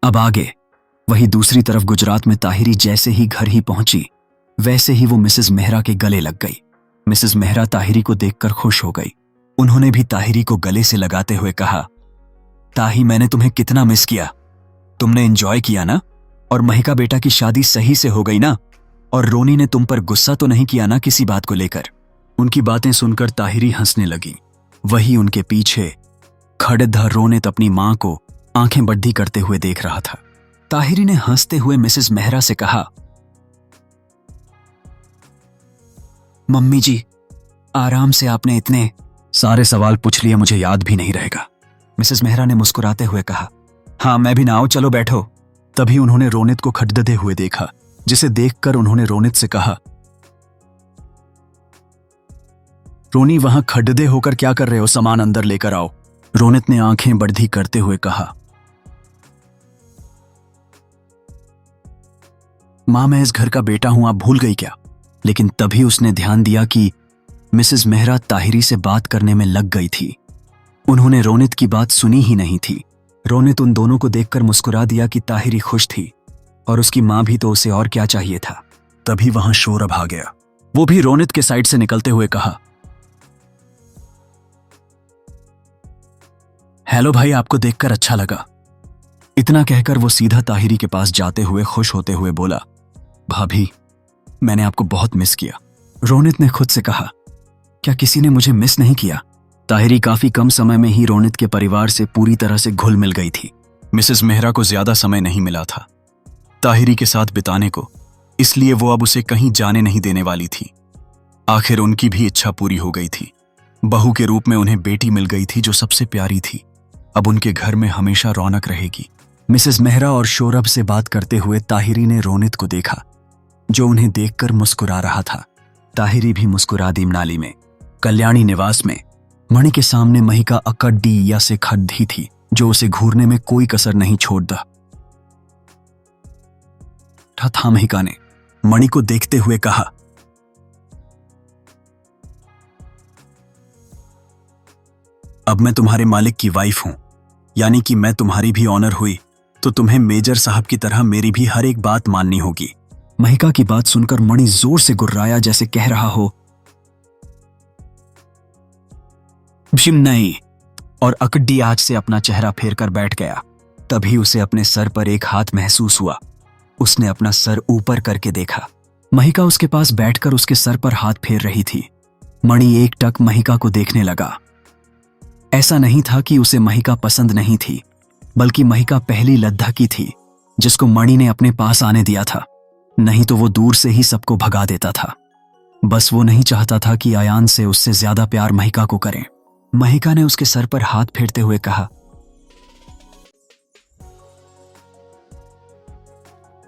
अब आगे वही दूसरी तरफ गुजरात में ताहिरी जैसे ही घर ही पहुंची वैसे ही वो मिसेस मेहरा के गले लग गई। मिसेस मेहरा ताहिरी को देखकर खुश हो गई। उन्होंने भी ताहिरी को गले से लगाते हुए कहा, ताही, मैंने तुम्हें कितना मिस किया। तुमने एंजॉय किया ना? और महिका बेटा की शादी सही से हो गई ना? और रोनी ने तुम पर गुस्सा तो नहीं किया ना किसी बात को लेकर? उनकी बातें सुनकर ताहिरी हंसने लगी। वही उनके पीछे खड़ेधर रोनित अपनी मां को आंखें बड्डी करते हुए देख रहा था। ताहिरी ने हंसते हुए मिसेस मेहरा से कहा, मम्मी जी, आराम से, आपने इतने सारे सवाल पूछ लिए, मुझे याद भी नहीं रहेगा। मिसेस मेहरा ने मुस्कुराते हुए कहा, हाँ मैं भी ना आऊं, चलो बैठो। तभी उन्होंने रोनित को खटददे हुए देखा, जिसे देखकर उन्होंने रोनित से कहा, रोनी, वहां खड्डे होकर क्या कर रहे हो? सामान अंदर लेकर आओ। रोनित ने आंखें बड़ी करते हुए कहा, मां, मैं इस घर का बेटा हूं, आप भूल गई क्या? लेकिन तभी उसने ध्यान दिया कि मिसेस मेहरा ताहिरी से बात करने में लग गई थी। उन्होंने रोनित की बात सुनी ही नहीं थी। रोनित उन दोनों को देखकर मुस्कुरा दिया कि ताहिरी खुश थी और उसकी मां भी, तो उसे और क्या चाहिए था। तभी वहां शोरब आ गया। वो भी रोनित के साइड से निकलते हुए कहा, हेलो भाई, आपको देखकर अच्छा लगा। इतना कहकर वो सीधा ताहिरी के पास जाते हुए खुश होते हुए बोला, भाभी, मैंने आपको बहुत मिस किया। रोनित ने खुद से कहा, क्या किसी ने मुझे मिस नहीं किया? ताहिरी काफी कम समय में ही रोनित के परिवार से पूरी तरह से घुल मिल गई थी। मिसेस मेहरा को ज्यादा समय नहीं मिला था ताहिरी के साथ बिताने को, इसलिए वो अब उसे कहीं जाने नहीं देने वाली थी। आखिर उनकी भी इच्छा पूरी हो गई थी। बहू के रूप में उन्हें बेटी मिल गई थी जो सबसे प्यारी थी। अब उनके घर में हमेशा रौनक रहेगी। मिसेस मेहरा और शोरब से बात करते हुए ताहिरी ने रोनित को देखा, जो उन्हें देखकर मुस्कुरा रहा था। ताहिरी भी मुस्कुरा दी। मनाली में कल्याणी निवास में मणि के सामने महिका अकड्डी या से खड़ी थी, जो उसे घूरने में कोई कसर नहीं छोड़ दा था। महिका ने मणि को देखते हुए कहा, अब मैं तुम्हारे मालिक की वाइफ हूं, यानी कि मैं तुम्हारी भी ऑनर हुई, तो तुम्हें मेजर साहब की तरह मेरी भी हर एक बात माननी होगी। महिका की बात सुनकर मणि जोर से गुर्राया, जैसे कह रहा हो, नहीं। और अकड्डी आज से अपना चेहरा फेर कर बैठ गया। तभी उसे अपने सर पर एक हाथ महसूस हुआ। उसने अपना सर ऊपर करके देखा। महिका उसके पास बैठकर उसके सर पर हाथ फेर रही थी। मणि एकटक महिका को देखने लगा। ऐसा नहीं था कि उसे महिका पसंद नहीं थी, बल्कि महिका पहली लद्दाखी थी जिसको मणि ने अपने पास आने दिया था। नहीं तो वो दूर से ही सबको भगा देता था। बस वो नहीं चाहता था कि आयान से उससे ज्यादा प्यार महिका को करें। महिका ने उसके सर पर हाथ फेरते हुए कहा,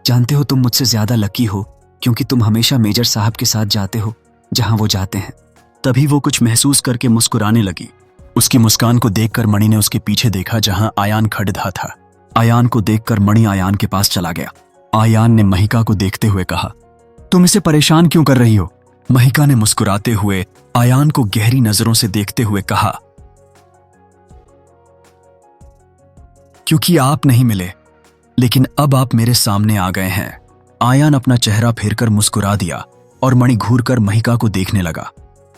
जानते हो, तुम मुझसे ज्यादा लकी हो, क्योंकि तुम हमेशा मेजर साहब के साथ जाते हो जहां वो जाते हैं। तभी वो कुछ महसूस करके मुस्कुराने लगी। उसकी मुस्कान को देखकर मणि ने उसके पीछे देखा, जहां आयान खड़ा था। आयान को देखकर मणि आयान के पास चला गया। आयान ने महिका को देखते हुए कहा, तुम इसे परेशान क्यों कर रही हो? महिका ने मुस्कुराते हुए आयान को गहरी नजरों से देखते हुए कहा, क्योंकि आप नहीं मिले, लेकिन अब आप मेरे सामने आ गए हैं। आयान अपना चेहरा फेरकर मुस्कुरा दिया और मणि घूरकर महिका को देखने लगा।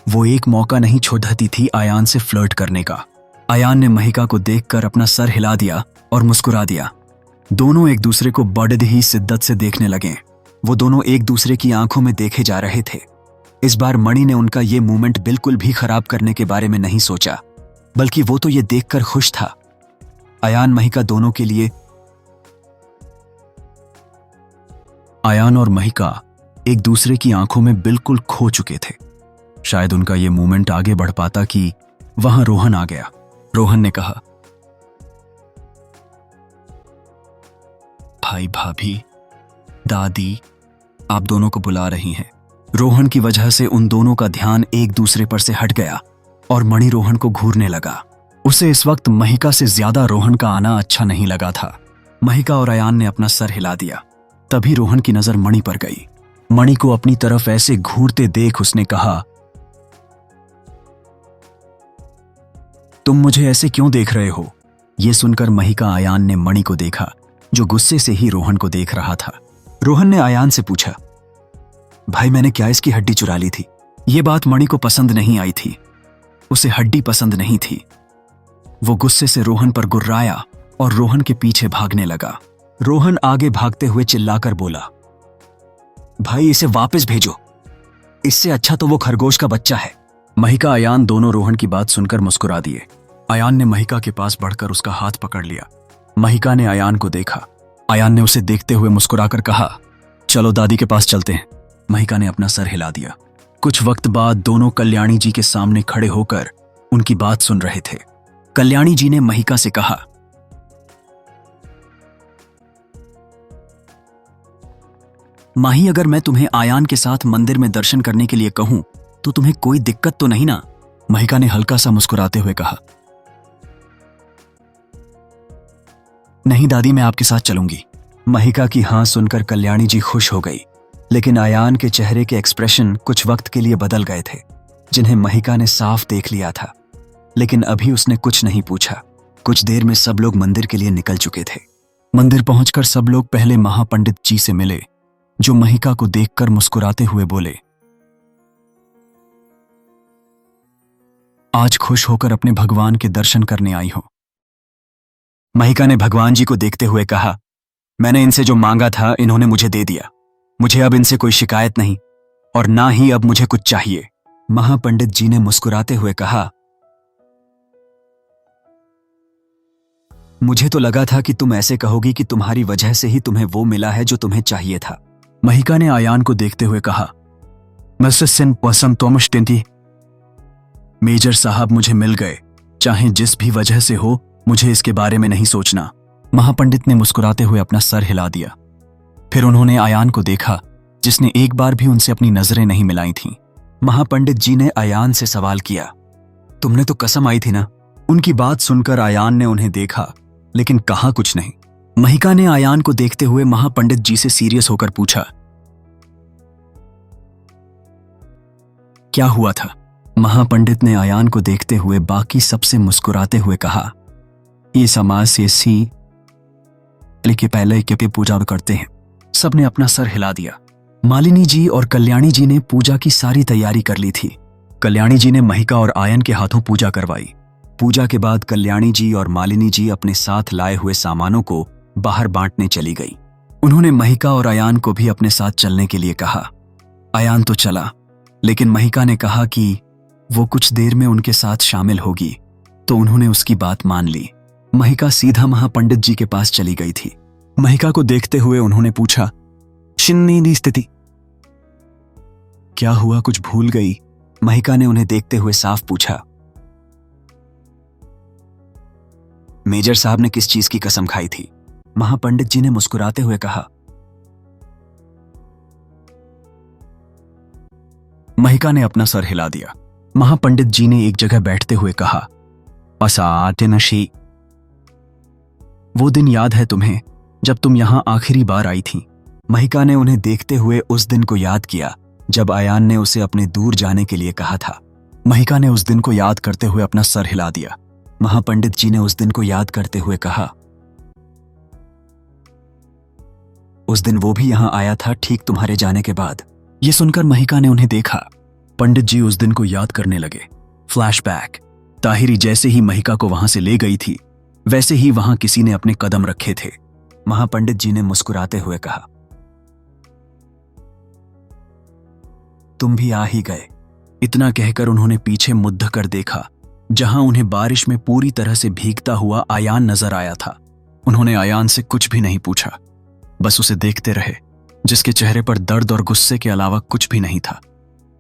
वो एक मौका नहीं छोड़ती थी आयान से फ्लर्ट करने का। आयान ने महिका को देखकर अपना सर हिला दिया और मुस्कुरा दिया। दोनों एक दूसरे को बड़े ही शिद्दत से देखने लगे। वो दोनों एक दूसरे की आंखों में देखे जा रहे थे। इस बार मणि ने उनका ये मूवमेंट बिल्कुल भी खराब करने के बारे में नहीं सोचा, बल्कि वो तो ये देखकर खुश था। आयान महिका दोनों के लिए आयान और महिका एक दूसरे की आंखों में बिल्कुल खो चुके थे। शायद उनका ये मूवमेंट आगे बढ़ पाता कि वहां रोहन आ गया। रोहन ने कहा, भाई, भाभी, दादी आप दोनों को बुला रही हैं। रोहन की वजह से उन दोनों का ध्यान एक दूसरे पर से हट गया और मणि रोहन को घूरने लगा। उसे इस वक्त महिका से ज्यादा रोहन का आना अच्छा नहीं लगा था। महिका और आयान ने अपना सर हिला दिया। तभी रोहन की नजर मणि पर गई। मणि को अपनी तरफ ऐसे घूरते देख उसने कहा, तुम मुझे ऐसे क्यों देख रहे हो? यह सुनकर महिका आयान ने मणि को देखा। जो गुस्से से ही रोहन को देख रहा था। रोहन ने आयान से पूछा, भाई मैंने क्या इसकी हड्डी चुरा ली थी? ये बात मणि को पसंद नहीं आई थी। उसे हड्डी पसंद नहीं थी। वो गुस्से से रोहन पर गुर्राया और रोहन के पीछे भागने लगा। रोहन आगे भागते हुए चिल्लाकर बोला, भाई इसे वापस भेजो, इससे अच्छा तो वो खरगोश का बच्चा है। महिका आयान दोनों रोहन की बात सुनकर मुस्कुरा दिए। आयान ने महिका के पास बढ़कर उसका हाथ पकड़ लिया। महिका ने आयान को देखा। आयान ने उसे देखते हुए मुस्कुराकर कहा, चलो दादी के पास चलते हैं। महिका ने अपना सर हिला दिया। कुछ वक्त बाद दोनों कल्याणी जी के सामने खड़े होकर उनकी बात सुन रहे थे। कल्याणी जी ने महिका से कहा, माही अगर मैं तुम्हें आयान के साथ मंदिर में दर्शन करने के लिए कहूं तो तुम्हें कोई दिक्कत तो नहीं ना? महिका ने हल्का सा मुस्कुराते हुए कहा, नहीं दादी मैं आपके साथ चलूंगी। महिका की हां सुनकर कल्याणी जी खुश हो गई, लेकिन आयान के चेहरे के एक्सप्रेशन कुछ वक्त के लिए बदल गए थे, जिन्हें महिका ने साफ देख लिया था। लेकिन अभी उसने कुछ नहीं पूछा। कुछ देर में सब लोग मंदिर के लिए निकल चुके थे। मंदिर पहुंचकर सब लोग पहले महापंडित जी से मिले, जो महिका को देखकर मुस्कुराते हुए बोले, आज खुश होकर अपने भगवान के दर्शन करने आई हो। महिका ने भगवान जी को देखते हुए कहा, मैंने इनसे जो मांगा था इन्होंने मुझे दे दिया। मुझे अब इनसे कोई शिकायत नहीं और ना ही अब मुझे कुछ चाहिए। महापंडित जी ने मुस्कुराते हुए कहा, मुझे तो लगा था कि तुम ऐसे कहोगी कि तुम्हारी वजह से ही तुम्हें वो मिला है जो तुम्हें चाहिए था। महिका ने आयान को देखते हुए कहा, मेजर साहब मुझे मिल गए, चाहे जिस भी वजह से हो, मुझे इसके बारे में नहीं सोचना। महापंडित ने मुस्कुराते हुए अपना सर हिला दिया। फिर उन्होंने आयान को देखा, जिसने एक बार भी उनसे अपनी नजरें नहीं मिलाई थीं। महापंडित जी ने आयान से सवाल किया, तुमने तो कसम आई थी ना? उनकी बात सुनकर आयान ने उन्हें देखा, लेकिन कहा कुछ नहीं। महिका ने आयान को देखते हुए महापंडित जी से सीरियस होकर पूछा, क्या हुआ था? महापंडित ने आयान को देखते हुए बाकी सबसे मुस्कुराते हुए कहा, ये समाज से सी के पहले के पूजा करते हैं। सबने अपना सर हिला दिया। मालिनी जी और कल्याणी जी ने पूजा की सारी तैयारी कर ली थी। कल्याणी जी ने महिका और आयन के हाथों पूजा करवाई। पूजा के बाद कल्याणी जी और मालिनी जी अपने साथ लाए हुए सामानों को बाहर बांटने चली गई। उन्होंने महिका और आयान को भी अपने साथ चलने के लिए कहा। आयान तो चला, लेकिन महिका ने कहा कि वो कुछ देर में उनके साथ शामिल होगी, तो उन्होंने उसकी बात मान ली। महिका सीधा महापंडित जी के पास चली गई थी। महिका को देखते हुए उन्होंने पूछा, शिन्नी दी स्थिति क्या हुआ? कुछ भूल गई? महिका ने उन्हें देखते हुए साफ पूछा। मेजर साहब ने किस चीज की कसम खाई थी? महापंडित जी ने मुस्कुराते हुए कहा। महिका ने अपना सर हिला दिया। महापंडित जी ने एक जगह बैठते हुए कहा, नशी, वो दिन याद है तुम्हें जब तुम यहां आखिरी बार आई थी? महिका ने उन्हें देखते हुए उस दिन को याद किया जब आयान ने उसे अपने दूर जाने के लिए कहा था। महिका ने उस दिन को याद करते हुए अपना सर हिला दिया। महापंडित जी ने उस दिन को याद करते हुए कहा, उस दिन वो भी यहां आया था ठीक तुम्हारे जाने के बाद। ये सुनकर महिका ने उन्हें देखा। पंडित जी उस दिन को याद करने लगे। फ्लैशबैक। ताहिरी जैसे ही महिका को वहां से ले गई थी, वैसे ही वहां किसी ने अपने कदम रखे थे। महापंडित जी ने मुस्कुराते हुए कहा, तुम भी आ ही गए। इतना कहकर उन्होंने पीछे मुद्द कर देखा, जहां उन्हें बारिश में पूरी तरह से भीगता हुआ आयान नजर आया था। उन्होंने आयान से कुछ भी नहीं पूछा, बस उसे देखते रहे, जिसके चेहरे पर दर्द और गुस्से के अलावा कुछ भी नहीं था।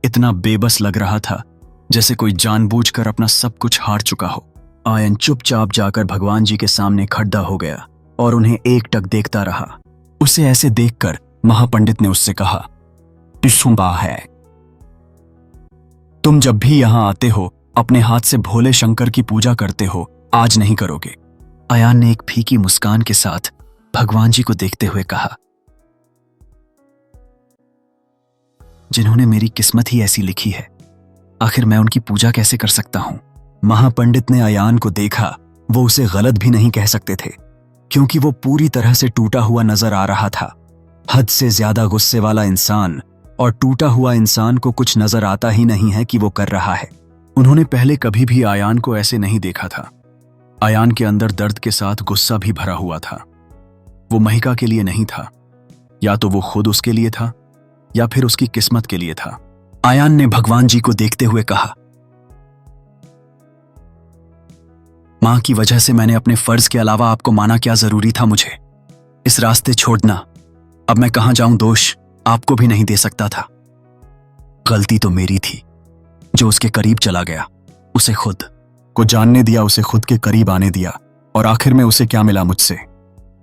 इतना बेबस लग रहा था जैसे कोई जानबूझकर अपना सब कुछ हार चुका हो। आयन चुपचाप जाकर भगवान जी के सामने खड़ा हो गया और उन्हें एकटक देखता रहा। उसे ऐसे देखकर महापंडित ने उससे कहा, पिसुंबा है, तुम जब भी यहां आते हो अपने हाथ से भोले शंकर की पूजा करते हो, आज नहीं करोगे। आयान ने एक फीकी मुस्कान के साथ भगवान जी को देखते हुए कहा, जिन्होंने मेरी किस्मत ही ऐसी लिखी है, आखिर मैं उनकी पूजा कैसे कर सकता हूं? महापंडित ने आयान को देखा। वो उसे गलत भी नहीं कह सकते थे। क्योंकि वो पूरी तरह से टूटा हुआ नजर आ रहा था। हद से ज्यादा गुस्से वाला इंसान और टूटा हुआ इंसान को कुछ नजर आता ही नहीं है कि वो कर रहा है। उन्होंने पहले कभी भी आयान को ऐसे नहीं देखा था। आयान के अंदर दर्द के साथ गुस्सा भी भरा हुआ था। वो महिका के लिए नहीं था, या तो वो खुद उसके लिए था या फिर उसकी किस्मत के लिए था। आयान ने भगवान जी को देखते हुए कहा, मां की वजह से मैंने अपने फर्ज के अलावा आपको माना, क्या जरूरी था मुझे इस रास्ते छोड़ना। अब मैं कहां जाऊं, दोष आपको भी नहीं दे सकता था। गलती तो मेरी थी जो उसके करीब चला गया, उसे खुद को जानने दिया, उसे खुद के करीब आने दिया, और आखिर में उसे क्या मिला मुझसे।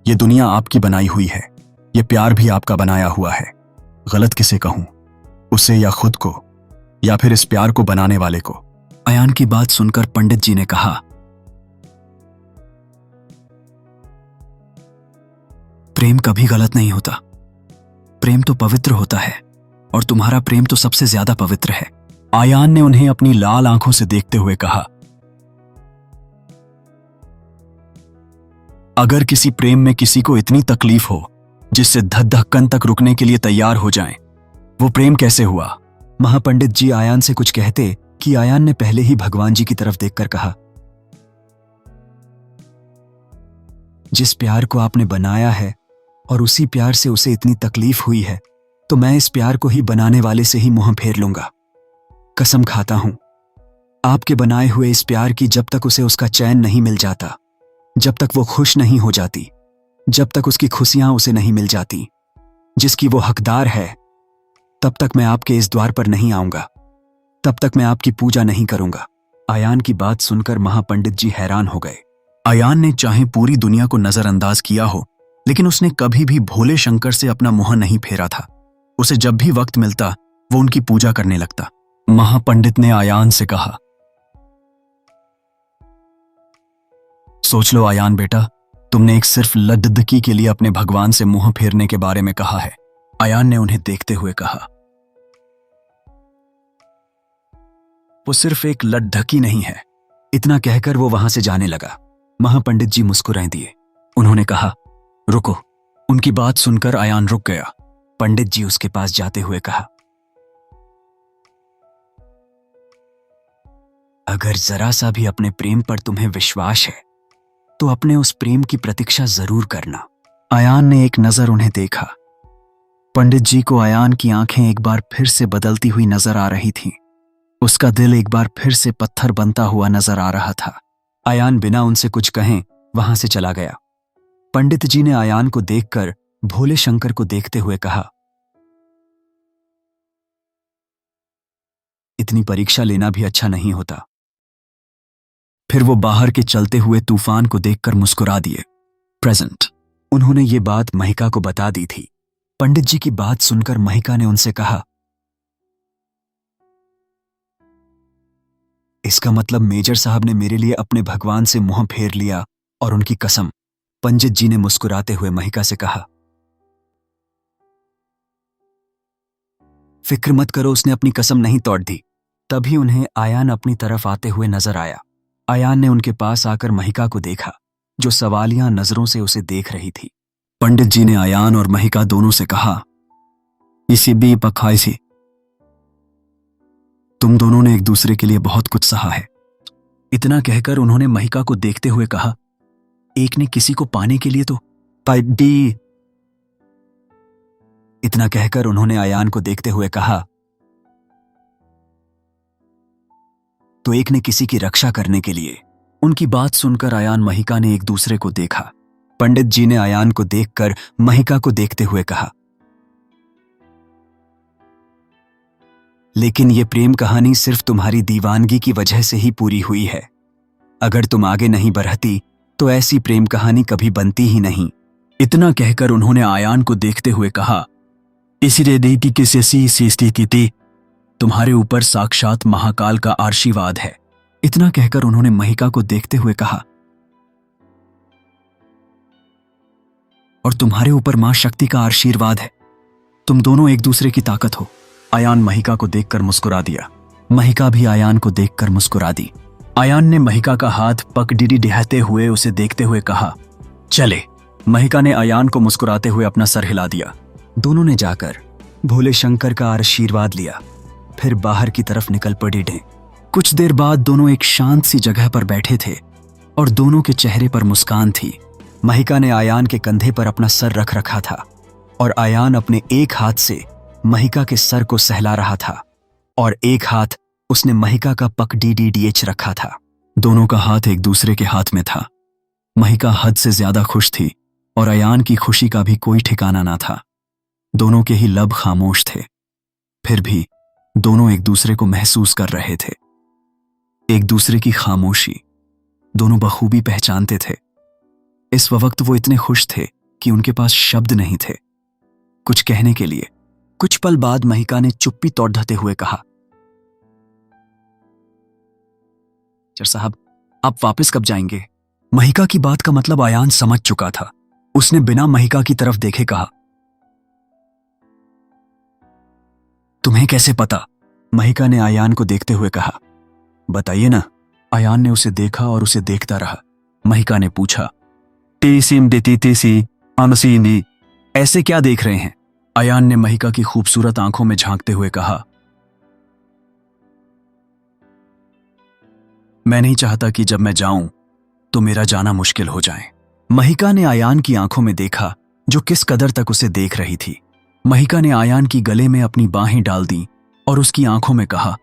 ये दुनिया आपकी बनाई हुई है, ये प्यार भी आपका बनाया हुआ है। गलत किसे कहूं, उसे या खुद को, या फिर इस प्यार को बनाने वाले को। आयान की बात सुनकर पंडित जी ने कहा, प्रेम कभी गलत नहीं होता। प्रेम तो पवित्र होता है, और तुम्हारा प्रेम तो सबसे ज्यादा पवित्र है। आयान ने उन्हें अपनी लाल आंखों से देखते हुए कहा, अगर किसी प्रेम में किसी को इतनी तकलीफ हो जिससे धक-धक्कन तक रुकने के लिए तैयार हो जाएं, वो प्रेम कैसे हुआ। महापंडित जी आयान से कुछ कहते कि आयान ने पहले ही भगवान जी की तरफ देखकर कहा, जिस प्यार को आपने बनाया है और उसी प्यार से उसे इतनी तकलीफ हुई है, तो मैं इस प्यार को ही बनाने वाले से ही मुंह फेर लूंगा। कसम खाता हूं, आपके बनाए हुए इस प्यार की जब तक उसे उसका चैन नहीं मिल जाता, जब तक वो खुश नहीं हो जाती, जब तक उसकी खुशियां उसे नहीं मिल जाती जिसकी वो हकदार है, तब तक मैं आपके इस द्वार पर नहीं आऊंगा, तब तक मैं आपकी पूजा नहीं करूंगा। आयान की बात सुनकर महापंडित जी हैरान हो गए। आयान ने चाहे पूरी दुनिया को नजरअंदाज किया हो, लेकिन उसने कभी भी भोले शंकर से अपना मुंह नहीं फेरा था। उसे जब भी वक्त मिलता वो उनकी पूजा करने लगता। महापंडित ने आयान से कहा, सोच लो आयान बेटा, तुमने एक सिर्फ लद्दकी के लिए अपने भगवान से मुंह फेरने के बारे में कहा है। आयान ने उन्हें देखते हुए कहा, वो सिर्फ एक लद्दकी नहीं है। इतना कहकर वो वहां से जाने लगा। महापंडित जी मुस्कुराए दिए। उन्होंने कहा, रुको। उनकी बात सुनकर आयान रुक गया। पंडित जी उसके पास जाते हुए कहा, अगर जरा सा भी अपने प्रेम पर तुम्हें विश्वास है तो अपने उस प्रेम की प्रतीक्षा जरूर करना। आयान ने एक नजर उन्हें देखा। पंडित जी को आयान की आंखें एक बार फिर से बदलती हुई नजर आ रही थीं। उसका दिल एक बार फिर से पत्थर बनता हुआ नजर आ रहा था। आयान बिना उनसे कुछ कहें वहां से चला गया। पंडित जी ने आयान को देखकर भोले शंकर को देखते हुए कहा, इतनी परीक्षा लेना भी अच्छा नहीं होता। फिर वो बाहर के चलते हुए तूफान को देखकर मुस्कुरा दिए। प्रेजेंट। उन्होंने ये बात महिका को बता दी थी। पंडित जी की बात सुनकर महिका ने उनसे कहा, इसका मतलब मेजर साहब ने मेरे लिए अपने भगवान से मुंह फेर लिया और उनकी कसम। पंडित जी ने मुस्कुराते हुए महिका से कहा, फिक्र मत करो, उसने अपनी कसम नहीं तोड़ दी। तभी उन्हें आयान अपनी तरफ आते हुए नजर आया। आयान ने उनके पास आकर महिका को देखा, जो सवालिया नजरों से उसे देख रही थी। पंडित जी ने आयान और महिका दोनों से कहा, इसी भी पखाई से तुम दोनों ने एक दूसरे के लिए बहुत कुछ सहा है। इतना कहकर उन्होंने महिका को देखते हुए कहा, एक ने किसी को पाने के लिए तो पाइडी। इतना कहकर उन्होंने आयान को देखते हुए कहा, तो एक ने किसी की रक्षा करने के लिए। उनकी बात सुनकर आयान महिका ने एक दूसरे को देखा। पंडित जी ने आयान को देखकर महिका को देखते हुए कहा, लेकिन ये प्रेम कहानी सिर्फ तुम्हारी दीवानगी की वजह से ही पूरी हुई है। अगर तुम आगे नहीं बढ़ती तो ऐसी प्रेम कहानी कभी बनती ही नहीं। इतना कहकर उन्होंने आयान को देखते हुए कहा, इसी देती किसी स्थिति तुम्हारे ऊपर साक्षात महाकाल का आशीर्वाद है। इतना कहकर उन्होंने महिका को देखते हुए कहा, और तुम्हारे ऊपर मां शक्ति का आशीर्वाद है। तुम दोनों एक दूसरे की ताकत हो। आयान महिका को देखकर मुस्कुरा दिया। महिका भी आयान को देखकर मुस्कुरा दी। आयान ने महिका का हाथ पकड़ी दिहाते हुए उसे देखते हुए कहा, चले महिका ने अयान को मुस्कुराते हुए अपना सर हिला दिया। दोनों ने जाकर भोले शंकर का आशीर्वाद लिया, फिर बाहर की तरफ निकल पड़ी। कुछ देर बाद दोनों एक शांत सी जगह पर बैठे थे और दोनों के चेहरे पर मुस्कान थी। महिका ने अयान के कंधे पर अपना सर रख रखा था और अयान अपने एक हाथ से महिका के सर को सहला रहा था और एक हाथ उसने महिका का पक DDDH रखा था। दोनों का हाथ एक दूसरे के हाथ में था। महिका हद से ज्यादा खुश थी और अयान की खुशी का भी कोई ठिकाना ना था। दोनों के ही लब खामोश थे, फिर भी दोनों एक दूसरे को महसूस कर रहे थे। एक दूसरे की खामोशी दोनों बखूबी पहचानते थे। इस वक्त वो इतने खुश थे कि उनके पास शब्द नहीं थे कुछ कहने के लिए। कुछ पल बाद महिका ने चुप्पी तोड़ते हुए कहा, चर साहब, आप वापस कब जाएंगे? महिका की बात का मतलब अयान समझ चुका था। उसने बिना महिका की तरफ देखे कहा, तुम्हें कैसे पता? महिका ने अयान को देखते हुए कहा, बताइए ना। अयान ने उसे देखा और उसे देखता रहा। महिका ने पूछा, ऐसे क्या देख रहे हैं? अयान ने महिका की खूबसूरत आंखों में झांकते हुए कहा, मैं नहीं चाहता कि जब मैं जाऊं तो मेरा जाना मुश्किल हो जाए। महिका ने अयान की आंखों में देखा जो किस कदर तक उसे देख रही थी। महिका ने अयान की गले में अपनी बाहें डाल दी और उसकी आंखों में कहा,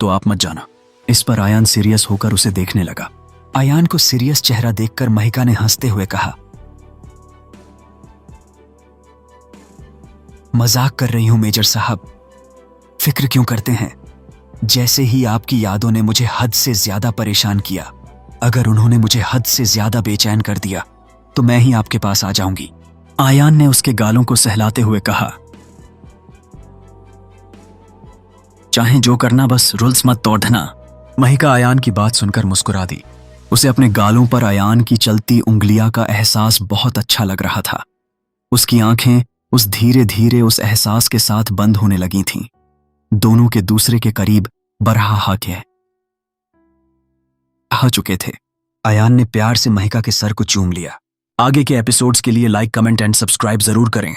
तो आप मत जाना। इस पर अयान सीरियस होकर उसे देखने लगा। अयान को सीरियस चेहरा देखकर महिका ने हंसते हुए कहा, मजाक कर रही हूं मेजर साहब, फिक्र क्यों करते हैं? जैसे ही आपकी यादों ने मुझे हद से ज्यादा परेशान किया, अगर उन्होंने मुझे हद से ज्यादा बेचैन कर दिया तो मैं ही आपके पास आ जाऊंगी। अयान ने उसके गालों को सहलाते हुए कहा, चाहे जो करना, बस रूल्स मत तोड़ना। महिका अयान की बात सुनकर मुस्कुरा दी। उसे अपने गालों पर अयान की चलती उंगलियां का एहसास बहुत अच्छा लग रहा था। उसकी आंखें उस धीरे धीरे उस एहसास के साथ बंद होने लगी थीं। दोनों के दूसरे के करीब बरहा के आ चुके थे। अयान ने प्यार से महिका के सर को चूम लिया। आगे के एपिसोड्स के लिए लाइक, कमेंट एंड सब्सक्राइब जरूर करें।